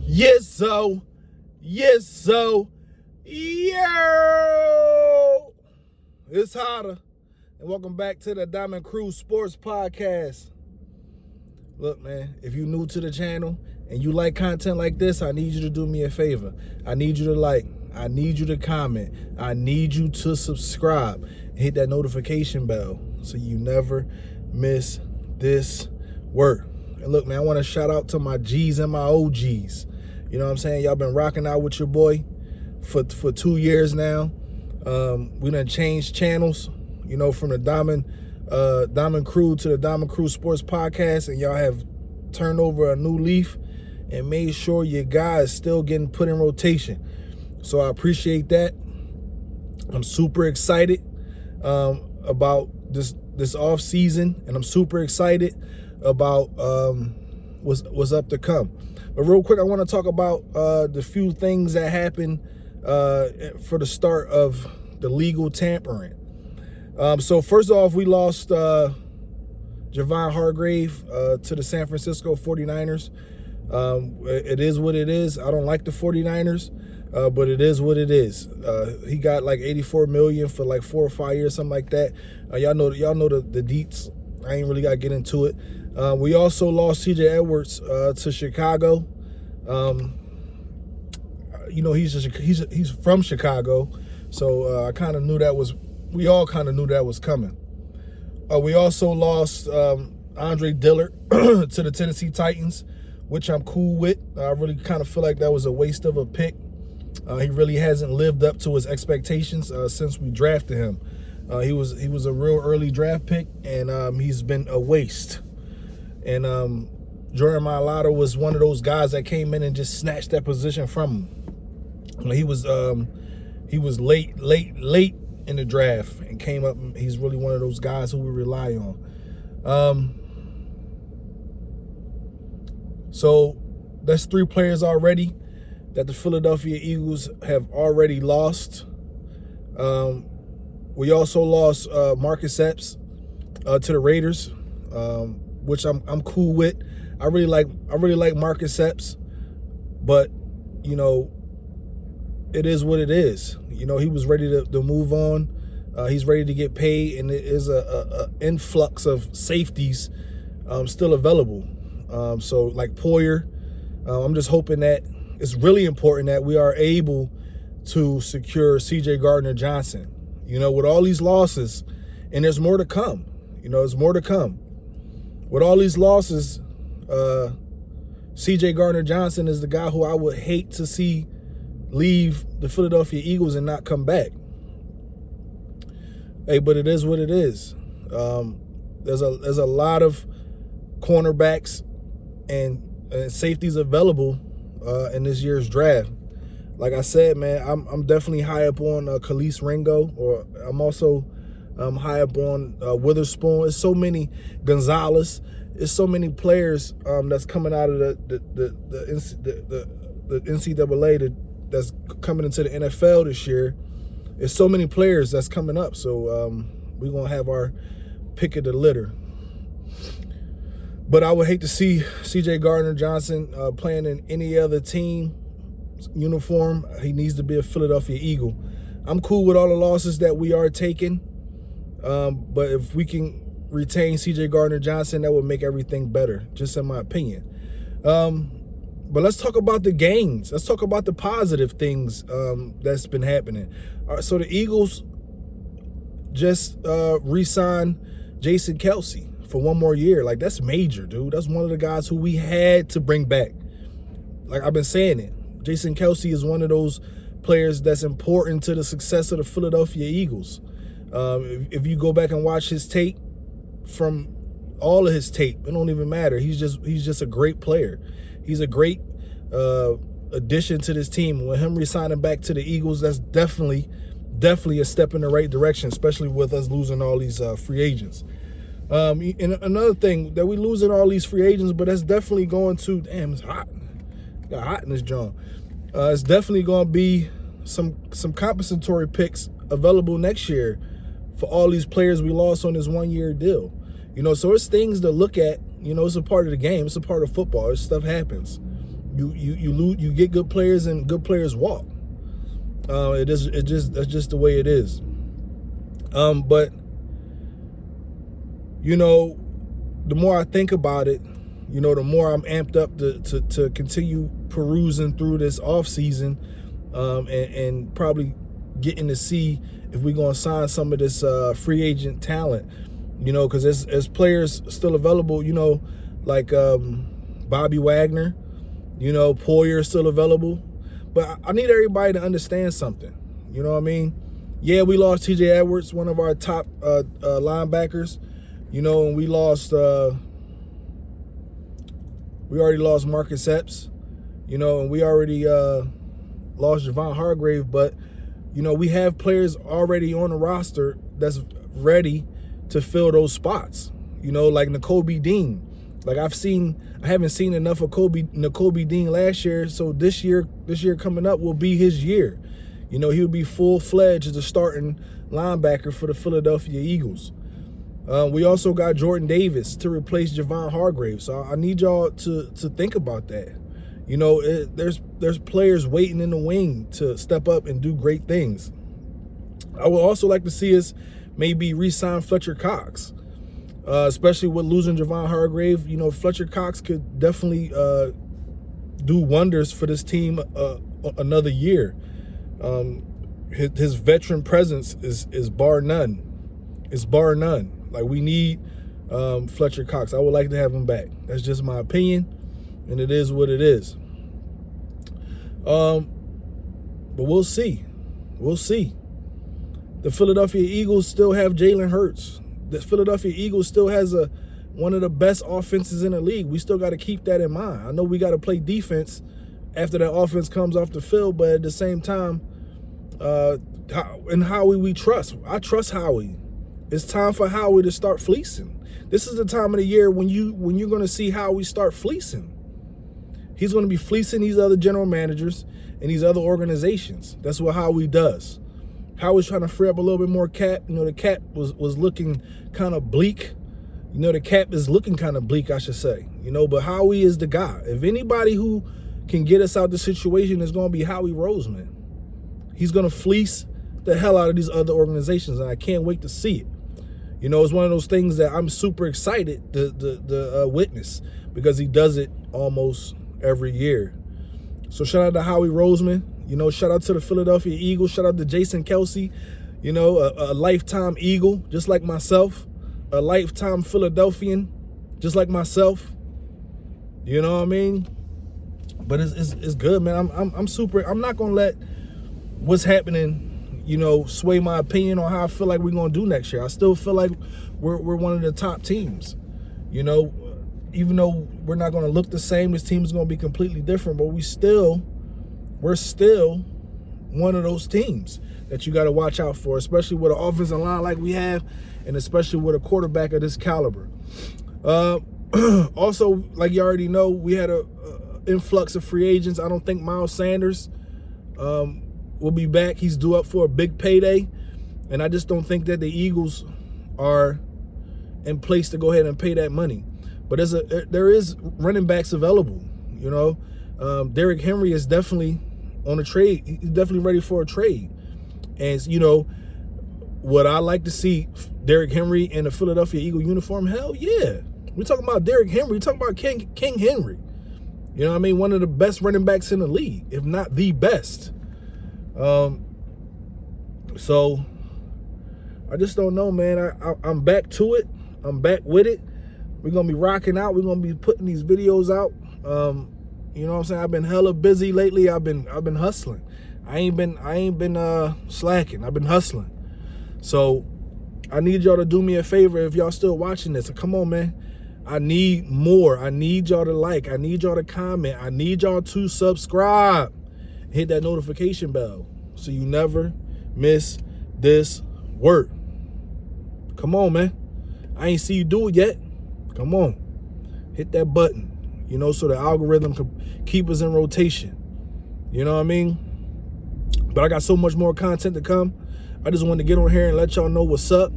Yes, so. Yo. It's hotter. And welcome back to the Diamond Crew Sports Podcast. Look, man, if you're new to the channel and you like content like this, I need you to do me a favor. I need you to like. I need you to comment. I need you to subscribe and hit that notification bell so you never miss this work. And look, man, I want to shout out to my G's and my OGs. You know what I'm saying? Y'all been rocking out with your boy for 2 years now. We done changed channels, you know, from the Diamond Crew to the Diamond Crew Sports Podcast, and y'all have turned over a new leaf and made sure your guy is still getting put in rotation. So I appreciate that. I'm super excited about this off season, and I'm super excited about what's up to come. But real quick, I want to talk about the few things that happened for the start of the legal tampering. So first off, we lost Javon Hargrave to the San Francisco 49ers. It is what it is. I don't like the 49ers, but it is what it is. He got like $84 million for like 4 or 5 years, something like that. Y'all know the deets. I ain't really got to get into it. We also lost C.J. Edwards to Chicago. You know, he's from Chicago, so I kind of knew that was. We all kind of knew that was coming. We also lost Andre Dillard to the Tennessee Titans, which I'm cool with. I really kind of feel like that was a waste of a pick. He really hasn't lived up to his expectations since we drafted him. He was a real early draft pick, and he's been a waste. And Jordan Mailata was one of those guys that came in and just snatched that position from him. He was late in the draft and came up. And he's really one of those guys who we rely on. So that's 3 players already that the Philadelphia Eagles have already lost. We also lost Marcus Epps to the Raiders, which I'm cool with. I really like Marcus Epps, but you know, it is what it is. You know, he was ready to move on. He's ready to get paid, and it is a influx of safeties still available. So like Poyer, I'm just hoping that it's really important that we are able to secure C.J. Gardner-Johnson. You know, with all these losses, and there's more to come. You know, there's more to come. With all these losses, C.J. Gardner-Johnson is the guy who I would hate to see leave the Philadelphia Eagles and not come back. Hey, but it is what it is. There's a lot of cornerbacks and safeties available in this year's draft. Like I said, man, I'm definitely high up on Khalees Ringo, or I'm also high up on Witherspoon. There's so many Gonzalez. There's so many players that's coming out of the NCAA that's coming into the NFL this year. There's so many players that's coming up, so we're gonna have our pick of the litter. But I would hate to see C.J. Gardner-Johnson playing in any other team uniform. He needs to be a Philadelphia Eagle. I'm cool with all the losses that we are taking, but if we can retain C.J. Gardner-Johnson, that would make everything better, just in my opinion. But let's talk about the gains. Let's talk about the positive things that's been happening. All right, so the Eagles just re-signed Jason Kelce for 1 more year. Like, that's major, dude. That's one of the guys who we had to bring back. Like, I've been saying it. Jason Kelce is one of those players that's important to the success of the Philadelphia Eagles. If you go back and watch his tape, from all of his tape, it don't even matter. He's just a great player. He's a great addition to this team. With him re-signing back to the Eagles, that's definitely a step in the right direction, especially with us losing all these free agents. And another thing, that we losing all these free agents, but that's definitely going to, damn, it's hot. Got hot in this joint. It's definitely going to be some compensatory picks available next year for all these players we lost on this 1-year deal. You know, so it's things to look at. You know, it's a part of the game. It's a part of football. This stuff happens. you get good players and good players walk. That's just the way it is. But the more I think about it, the more I'm amped up to continue perusing through this off season, and probably getting to see if we're gonna sign some of this free agent talent. Because as players still available, like Bobby Wagner, Poyer is still available. But I need everybody to understand something. You know what I mean? Yeah, we lost TJ Edwards, one of our top linebackers. And we already lost Marcus Epps, and we already lost Javon Hargrave. But, we have players already on the roster that's ready to fill those spots, like Nakobe Dean. Like I haven't seen enough of Nakobe Dean last year, so this year coming up will be his year. He'll be full-fledged as a starting linebacker for the Philadelphia Eagles. We also got Jordan Davis to replace Javon Hargrave, so I need y'all to think about that. There's players waiting in the wing to step up and do great things. I would also like to see us maybe re-sign Fletcher Cox. Especially with losing Javon Hargrave, Fletcher Cox could definitely do wonders for this team another year. His veteran presence is bar none. It's bar none. Like, we need Fletcher Cox. I would like to have him back. That's just my opinion, and it is what it is. But we'll see. We'll see. The Philadelphia Eagles still have Jalen Hurts. The Philadelphia Eagles still has one of the best offenses in the league. We still got to keep that in mind. I know we got to play defense after that offense comes off the field, but at the same time, in Howie we trust. I trust Howie. It's time for Howie to start fleecing. This is the time of the year when you're going to see Howie start fleecing. He's going to be fleecing these other general managers and these other organizations. That's what Howie does. Howie's trying to free up a little bit more cap. The cap was looking kind of bleak. The cap is looking kind of bleak, I should say. But Howie is the guy. If anybody who can get us out the situation is going to be Howie Roseman. He's going to fleece the hell out of these other organizations, and I can't wait to see it. It's one of those things that I'm super excited to witness, because he does it almost every year. So shout out to Howie Roseman. Shout out to the Philadelphia Eagles. Shout out to Jason Kelce, a lifetime Eagle, just like myself. A lifetime Philadelphian, just like myself. You know what I mean? But it's good, man. I'm not gonna let what's happening, sway my opinion on how I feel like we're gonna do next year. I still feel like we're one of the top teams. Even though we're not gonna look the same, this team is gonna be completely different, but we're still one of those teams that you got to watch out for, especially with an offensive line like we have, and especially with a quarterback of this caliber. Also, like you already know, we had a influx of free agents. I don't think Miles Sanders will be back. He's due up for a big payday, and I just don't think that the Eagles are in place to go ahead and pay that money. But there is running backs available. Derrick Henry is definitely on a trade. He's definitely ready for a trade. And, would I like to see Derrick Henry in a Philadelphia Eagle uniform? Hell yeah. We're talking about Derrick Henry. We're talking about King Henry. One of the best running backs in the league, if not the best. So I just don't know, man. I'm back to it. I'm back with it. We're going to be rocking out. We're going to be putting these videos out. You know what I'm saying? I've been hella busy lately. I've been hustling. I ain't been slacking. I've been hustling. So I need y'all to do me a favor if y'all still watching this. Come on, man. I need more. I need y'all to like. I need y'all to comment. I need y'all to subscribe. Hit that notification bell so you never miss this work. Come on, man. I ain't see you do it yet. Come on. Hit that button, so the algorithm can keep us in rotation. You know what I mean? But I got so much more content to come. I just wanted to get on here and let y'all know what's up.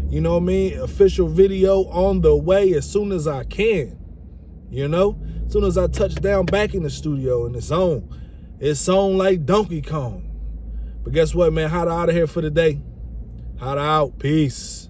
You know what I mean? Official video on the way as soon as I can. soon as I touch down back in the studio in the zone, it's on like Donkey Kong. But guess what, man? Hotta out of here for the day. Hotta out. Peace.